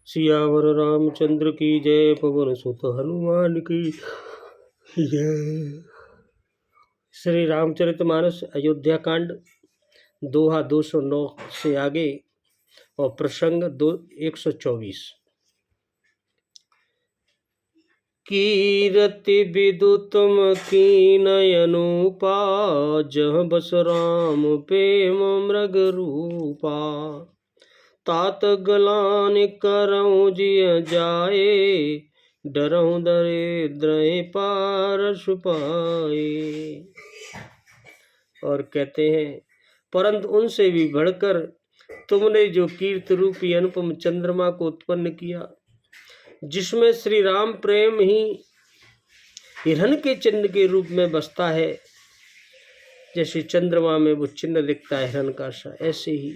सियावर रामचंद्र की जय। पवन सुत हनुमान की जय। श्री रामचरितमानस अयोध्या कांड दोहा 209 से आगे और प्रसंग 124। कीरति विदुतम कीनयनुपा, जह बस राम प्रेम मृग रूपा। तात गलान करऊँ जिय जाए, डरऊँ दरिद्र पारस पाए। और कहते हैं, परंतु उनसे भी बढ़कर तुमने जो कीर्ति रूपी अनुपम चंद्रमा को उत्पन्न किया, जिसमें श्री राम प्रेम ही हिरण के चिन्ह के रूप में बसता है। जैसे चंद्रमा में वो चिन्ह दिखता है हिरण का सा, ऐसे ही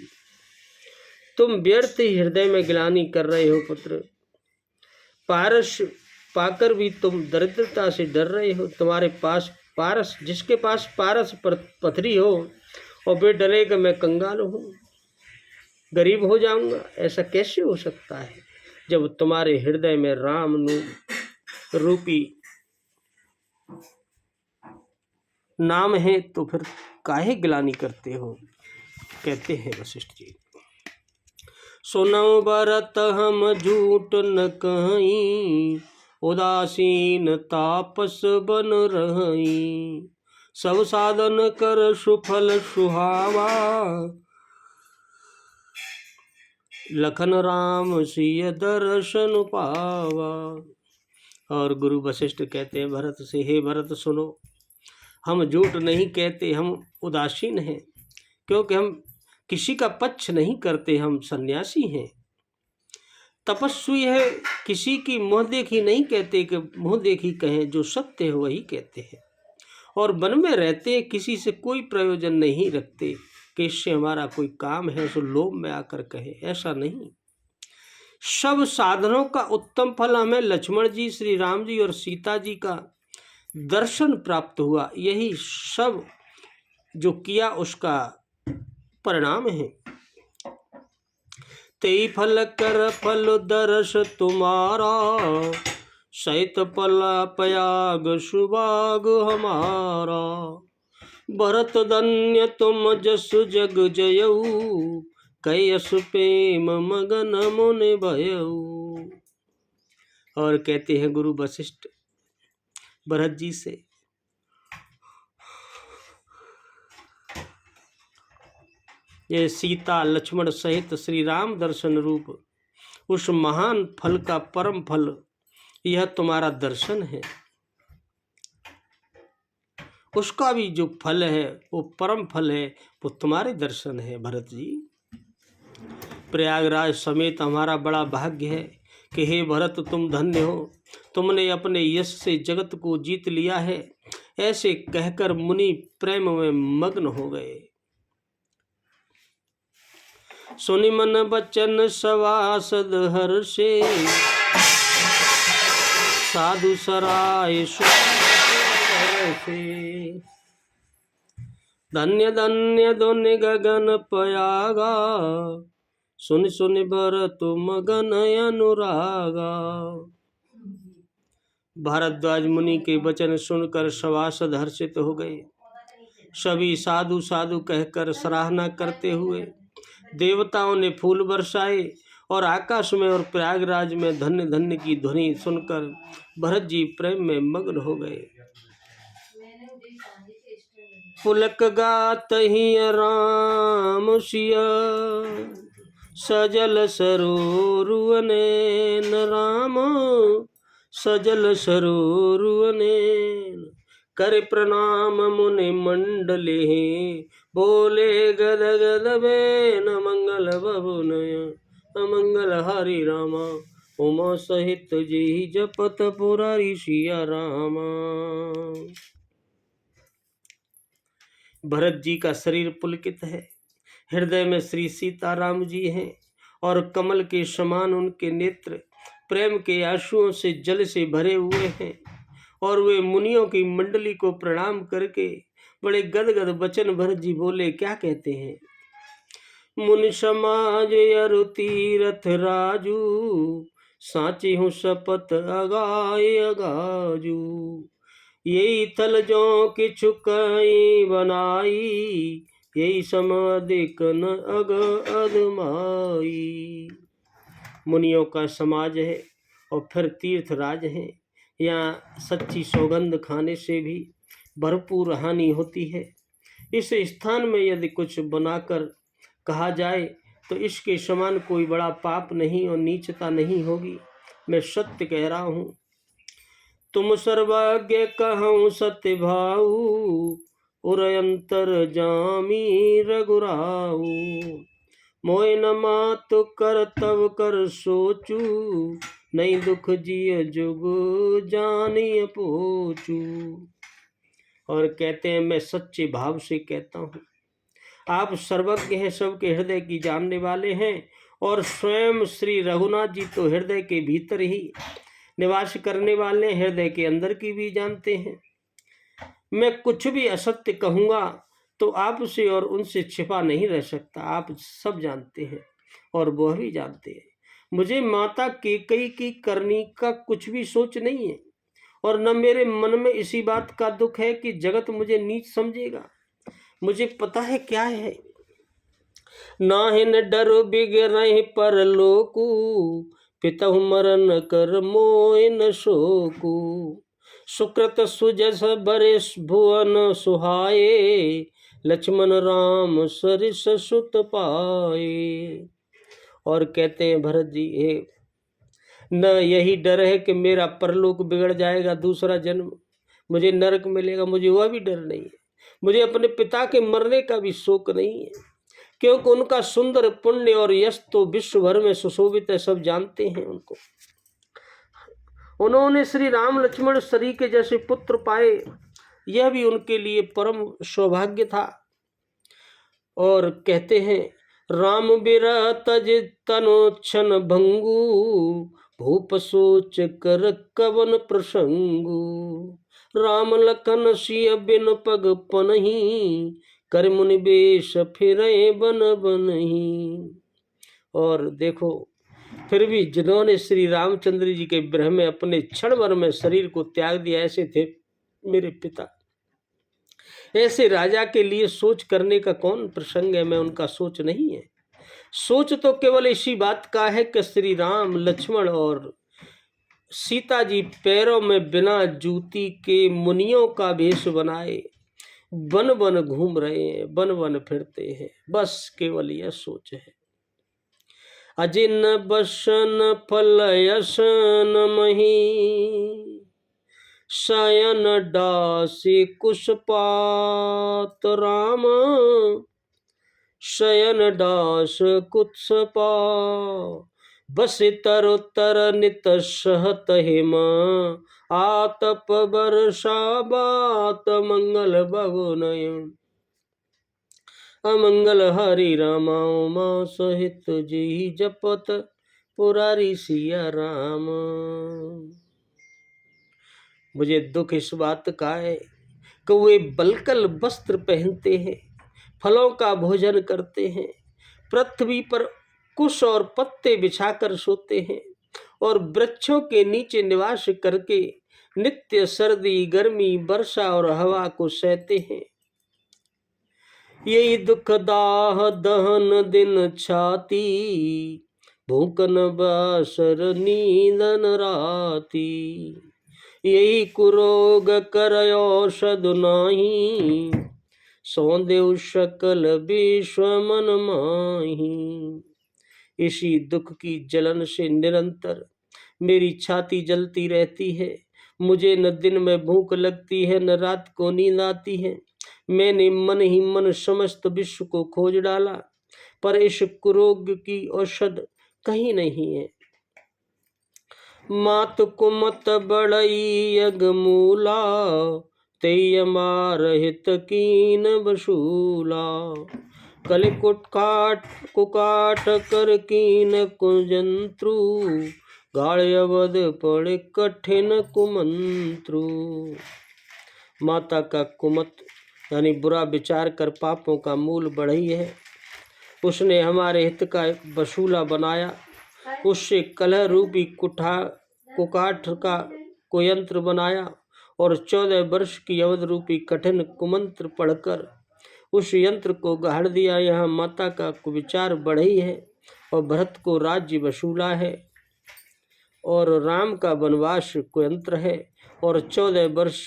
तुम व्यर्थ ही हृदय में ग्लानि कर रहे हो पुत्र। पारस पाकर भी तुम दरिद्रता से डर रहे हो। तुम्हारे पास पारस, जिसके पास पारस पथरी हो और वे डरे कि मैं कंगाल हूँ, गरीब हो जाऊंगा, ऐसा कैसे हो सकता है? जब तुम्हारे हृदय में राम रूपी नाम है तो फिर काहे ग्लानि करते हो? कहते हैं वशिष्ठ जी, सुनौ बरत हम झूठ न कहीं, उदासीन तापस बन रही। सब साधन कर सुफल सुहावा, लखन राम सिय दर्शन पावा। और गुरु वशिष्ठ कहते हैं भरत से, हे भरत सुनो, हम झूठ नहीं कहते, हम उदासीन हैं, क्योंकि हम किसी का पक्ष नहीं करते, हम सन्यासी हैं, तपस्वी है, किसी की मुँह देखी नहीं कहते कि मुँह देखी कहें, जो सत्य है वही कहते हैं। और वन में रहते किसी से कोई प्रयोजन नहीं रखते कि इससे हमारा कोई काम है सो लोभ में आकर कहे, ऐसा नहीं। सब साधनों का उत्तम फल हमें लक्ष्मण जी, श्री राम जी और सीता जी का दर्शन प्राप्त हुआ। यही सब जो किया उसका परिणाम है। तेई फल कर फल दर्श तुम्हारा, सहित पला पयाग सुभाग हमारा। भरत धन्य तुम जस जग जयऊ, कैयस प्रेम मगन मुनि भयऊ। और कहते हैं गुरु वशिष्ठ भरत जी से, ये सीता लक्ष्मण सहित श्री राम दर्शन रूप उस महान फल का परम फल यह तुम्हारा दर्शन है। उसका भी जो फल है वो परम फल है, वो तुम्हारे दर्शन है भरत जी। प्रयागराज समेत हमारा बड़ा भाग्य है कि हे भरत तुम धन्य हो, तुमने अपने यश से जगत को जीत लिया है। ऐसे कहकर मुनि प्रेम में मग्न हो गए। सुनि मन बचन सवासद हर्षे, साधु सराय धन्य धन्य दोनि गगन पयागा, सुनि सुनि भरत मगन अनुरागा। भारद्वाज मुनि के वचन सुनकर सभासद हर्षित हो गए। सभी साधु साधु कहकर सराहना करते हुए देवताओं ने फूल बरसाए और आकाश में और प्रयागराज में धन्य धन्य की ध्वनि सुनकर भरत जी प्रेम में मग्न हो गए। पुलक गात ही राम सिया, सजल सरोरुवने राम, सजल सरोरुवने। कर प्रणाम मुनि मंडले, बोले गद गद बेन मंगल बबुनय, अमंगल हरि रामा, उमा सहित जी जपत पुरारी सिया रामा। भरत जी का शरीर पुलकित है, हृदय में श्री सीताराम जी हैं और कमल के समान उनके नेत्र प्रेम के आंसुओं से जल से भरे हुए हैं। और वे मुनियों की मंडली को प्रणाम करके बड़े गदगद वचन भरत जी बोले। क्या कहते हैं? मुनि समाज अरु तीरथ राजू, साची हूँ शपथ अगाय अगाजू। यही थल जो किछु कई बनाई, यही समाधिक न अग अदमाई। मुनियों का समाज है और फिर तीर्थ राज है। यहाँ सच्ची सौगंध खाने से भी भरपूर हानि होती है। इस स्थान में यदि कुछ बनाकर कहा जाए तो इसके समान कोई बड़ा पाप नहीं और नीचता नहीं होगी। मैं सत्य कह रहा हूँ। तुम सर्वज्ञ कहूँ सत्य भाऊ, उरयंतर जामी रघुराऊ। मोय न मात कर तब कर सोचू, नहीं दुख जिय जुग जानिय पोचू। और कहते हैं मैं सच्चे भाव से कहता हूँ, आप सर्वज्ञ हैं, सबके हृदय की जानने वाले हैं और स्वयं श्री रघुनाथ जी तो हृदय के भीतर ही निवास करने वाले, हृदय के अंदर की भी जानते हैं। मैं कुछ भी असत्य कहूँगा तो आपसे और उनसे छिपा नहीं रह सकता। आप सब जानते हैं और वह भी जानते हैं। मुझे माता कैकेयी की करनी का कुछ भी सोच नहीं है और न मेरे मन में इसी बात का दुख है कि जगत मुझे नीच समझेगा। मुझे पता है क्या है। नाहि न डर बिगरहि परलोकु, पितहु मरन कर मोय न शोकु। सुकृत सुजस बरिस भुवन सुहाए, लक्ष्मण राम सरिस सुत पाए। और कहते हैं भरत जी, हे न यही डर है कि मेरा परलोक बिगड़ जाएगा, दूसरा जन्म मुझे नरक मिलेगा, मुझे वह भी डर नहीं है। मुझे अपने पिता के मरने का भी शोक नहीं है, क्योंकि उनका सुंदर पुण्य और यश तो विश्व भर में सुशोभित है, सब जानते हैं उनको। उन्होंने श्री राम लक्ष्मण सरी के जैसे पुत्र पाए, यह भी उनके लिए परम सौभाग्य था। और कहते हैं राम बिरह तज तनु क्षण भंगु, भूप सोच कर कवन प्रसंगु। राम लखन सिय बिन पग पनहि, कर मुनि बेश फिरे बन बनहि। और देखो फिर भी जिन्होंने श्री रामचंद्र जी के विरह में अपने क्षण भर में शरीर को त्याग दिया, ऐसे थे मेरे पिता। ऐसे राजा के लिए सोच करने का कौन प्रसंग है। मैं उनका सोच नहीं है। सोच तो केवल इसी बात का है कि श्री राम लक्ष्मण और सीता जी पैरों में बिना जूती के मुनियों का भेष बनाए वन वन घूम रहे हैं, वन वन फिरते हैं। बस केवल यह सोच है। अजिन बसन फल यसन मही, शयन डासी कुशपात। राम शयन डास कुत्सपा, बस तरुतर नित सहत हिम। आतप वर्षा बात मंगल भवनयन, अमंगल हरि रामा उमा सहित जी जपत पुरारी सिया राम। मुझे दुख इस बात का है कि वे बलकल वस्त्र पहनते हैं, फलों का भोजन करते हैं, पृथ्वी पर कुश और पत्ते बिछाकर सोते हैं और वृक्षों के नीचे निवास करके नित्य सर्दी गर्मी वर्षा और हवा को सहते हैं। यही दुख दाह दहन दिन छाती, भूखन बासर नींदन राती। यही कुरोग कर औषध नाही, सौंदेव सकल विश्व मन माही। इसी दुख की जलन से निरंतर मेरी छाती जलती रहती है। मुझे न दिन में भूख लगती है न रात को नींद आती है। मैंने मन ही मन समस्त विश्व को खोज डाला, पर इस कुरोग की औषध कहीं नहीं है। मात कुमत बड़ई अगमूला, तेय मार हित कीन वसूला। कल कुकाट कर कीन कुजंत्रु, गाड़ अवध पड़े कठिन कुमंत्रु। माता का कुमत यानी बुरा विचार कर पापों का मूल बढ़ई है। उसने हमारे हित का वसूला बनाया। उससे कलह रूपी कुकाठ का कुयंत्र बनाया और 14 वर्ष की अवध रूपी कठिन कुमंत्र पढ़कर उस यंत्र को गाड़ दिया। यहाँ माता का कुविचार बढ़ई है और भरत को राज्य वसूला है और राम का वनवास कुयंत्र है और 14 वर्ष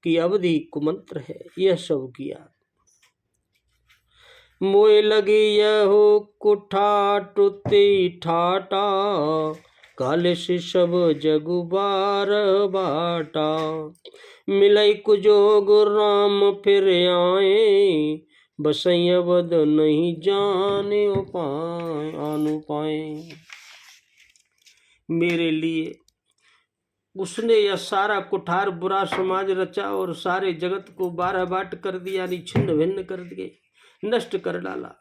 की अवधि कुमंत्र है। यह सब किया। मोय लगी यहो कुठाटुति ठाटा, काले से सब जगु बार बाटा। मिलई कुजोग राम फिर आए, बसई अवध नहीं जाने उपाय आनु पाए। मेरे लिए उसने यह सारा कुठार बुरा समाज रचा और सारे जगत को 12 बाट कर दिया, यानी छिन्न भिन्न कर दिए, नष्ट कर डाला।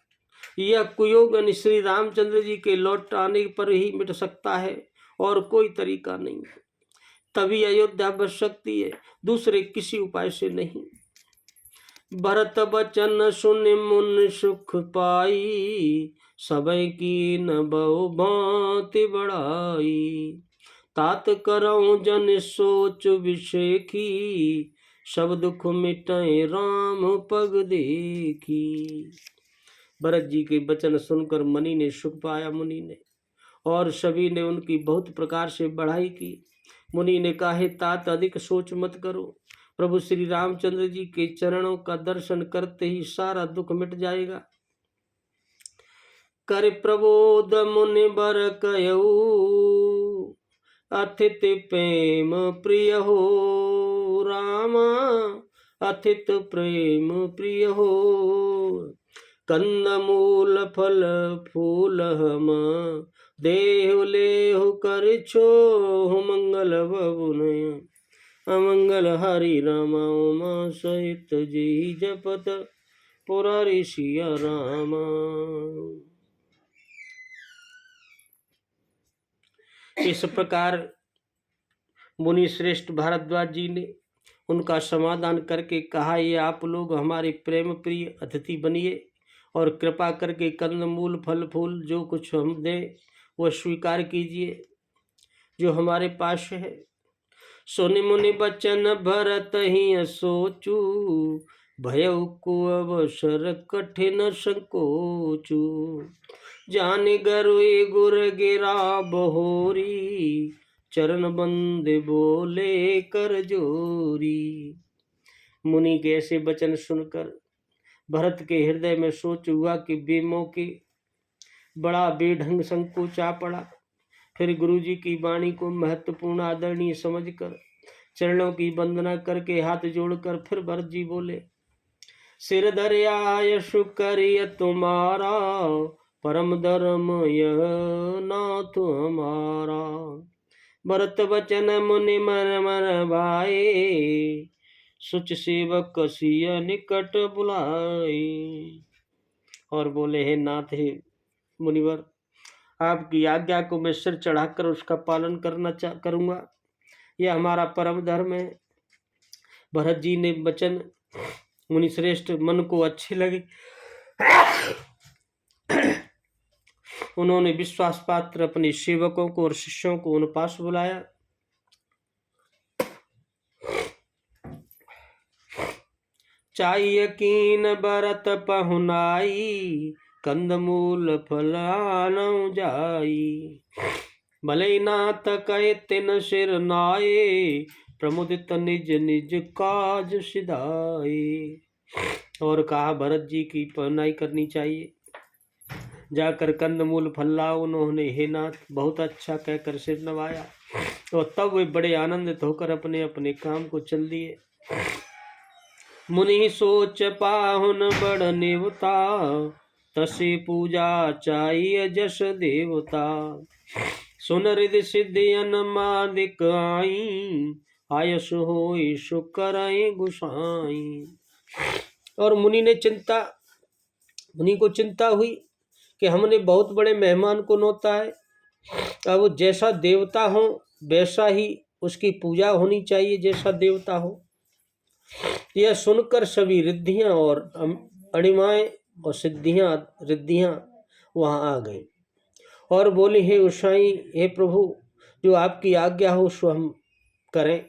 यह कुयोग श्री रामचंद्र जी के लौट आने पर ही मिट सकता है और कोई तरीका नहीं। तभी अयोध्या बच सकती है, दूसरे किसी उपाय से नहीं। भरत बचन सुन मुन सुख पाई, सबय की न बहु भांति बढ़ाई। तात करऊं जन सोच विषेखी, सब दुख मिटाए राम पग देखी। भरत जी के वचन सुनकर मणि ने सुख पाया, मुनि ने, और सभी ने उनकी बहुत प्रकार से बढ़ाई की। मुनि ने कहा, हे तात अधिक सोच मत करो, प्रभु श्री रामचंद्र जी के चरणों का दर्शन करते ही सारा दुख मिट जाएगा। कर प्रबोध मुनि बर कयऊ, अतिथि प्रेम प्रिय हो रामा, अतिथ प्रेम प्रिय हो। कंद मूल फल फूल हम देहु लेहु कर छो, मंगल बबुनय अमंगल हरि रामा। उमा सहित जी जपत पुरारी सिया रामा। इस प्रकार मुनि श्रेष्ठ भारद्वाज जी ने उनका समाधान करके कहा, ये आप लोग हमारे प्रेम प्रिय अतिथि बनिए और कृपा करके कंदमूल फल फूल जो कुछ हम दें वह स्वीकार कीजिए जो हमारे पास है। सुनि मुनि बचन भरत ही सोचू, भयउ को अवसर कठिन संकोचू। जाने गरुए गुर गिरा बहोरी, चरण बंदे बोले कर जोरी। मुनि के ऐसे वचन सुनकर भरत के हृदय में सोच हुआ कि बेमो के बड़ा बेढंग संकोच आ पड़ा। फिर गुरु जी की वाणी को महत्वपूर्ण आदरणीय समझकर चरणों की वंदना करके हाथ जोड़कर फिर भरत जी बोले, सिर धर्याय शुक्रिय तुम्हारा, परम धर्म यह नाथ हमारा। भरत वचन मुनि मन मन भाए, सुच सेवक सिय निकट बुलाए। और बोले, हे नाथ, हे मुनिवर, आपकी आज्ञा को मैं सिर चढ़ाकर उसका पालन करूंगा, यह हमारा परम धर्म है। भरत जी ने वचन मुनि श्रेष्ठ मन को अच्छे लगे। उन्होंने विश्वास पात्र अपने सेवकों को और शिष्यों को उन पास बुलाया। चाहिए कीन बरत पहुनाई, कंदमूल फलानौ जाई। भले नाथ कहे तिन सिर नाये, प्रमुदित निज निज काज सिधाए। और कहा, भरत जी की पहुनाई करनी चाहिए। जाकर कंदमूल फल लाओ। उन्होंने हे नाथ बहुत अच्छा कहकर सिर नवाया और तब वे बड़े आनंदित होकर अपने अपने काम को चल दिए। मुनि सोच पाहुन बड़ नेवता, तसे पूजा चाहिए जस देवता। सुन रिधि सिद्धि अनमादिक आई, आयस होई शुकराई गुसाई। और मुनि को चिंता हुई कि हमने बहुत बड़े मेहमान को नौता है, अब जैसा देवता हो वैसा ही उसकी पूजा होनी चाहिए, जैसा देवता हो। यह सुनकर सभी रिद्धियां और अणिमाएं और सिद्धियां रिद्धियां वहाँ आ गए और बोले, हे उषाई, हे प्रभु, जो आपकी आज्ञा हो सो हम करें।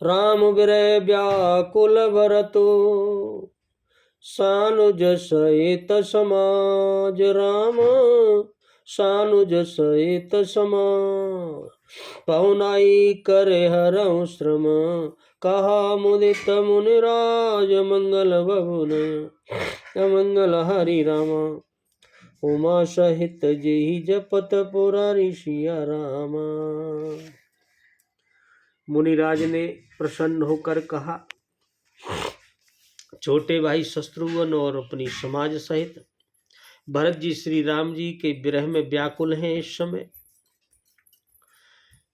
राम विरह व्याकुल भरतो सानुज सहित समाज। राम सानुज सहित समाज, पहुनाई करे हरहु श्रम। कहा मुदित मुनिराज, मंगल बबुन अमंगल हरि राम। उमा सहित जेहि जपत पुरारी सिया राम। मुनिराज ने प्रसन्न होकर कहा, छोटे भाई शत्रुघ्न और अपनी समाज सहित भरत जी श्री राम जी के विरह में व्याकुल हैं। इस समय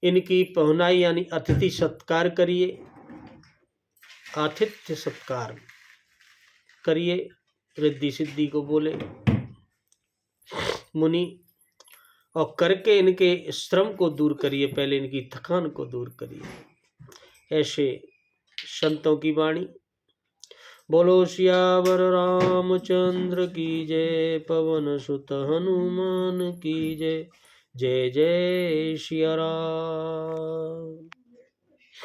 इनकी पहुनाई यानी अतिथि सत्कार करिए, आतिथ्य सत्कार करिए। रिद्धि सिद्धि को बोले मुनि, और करके इनके श्रम को दूर करिए, पहले इनकी थकान को दूर करिए। ऐसे संतों की वाणी। बोलो सियावर रामचंद्र की जय, पवन सुत हनुमान की जय। जय जय सिया राम।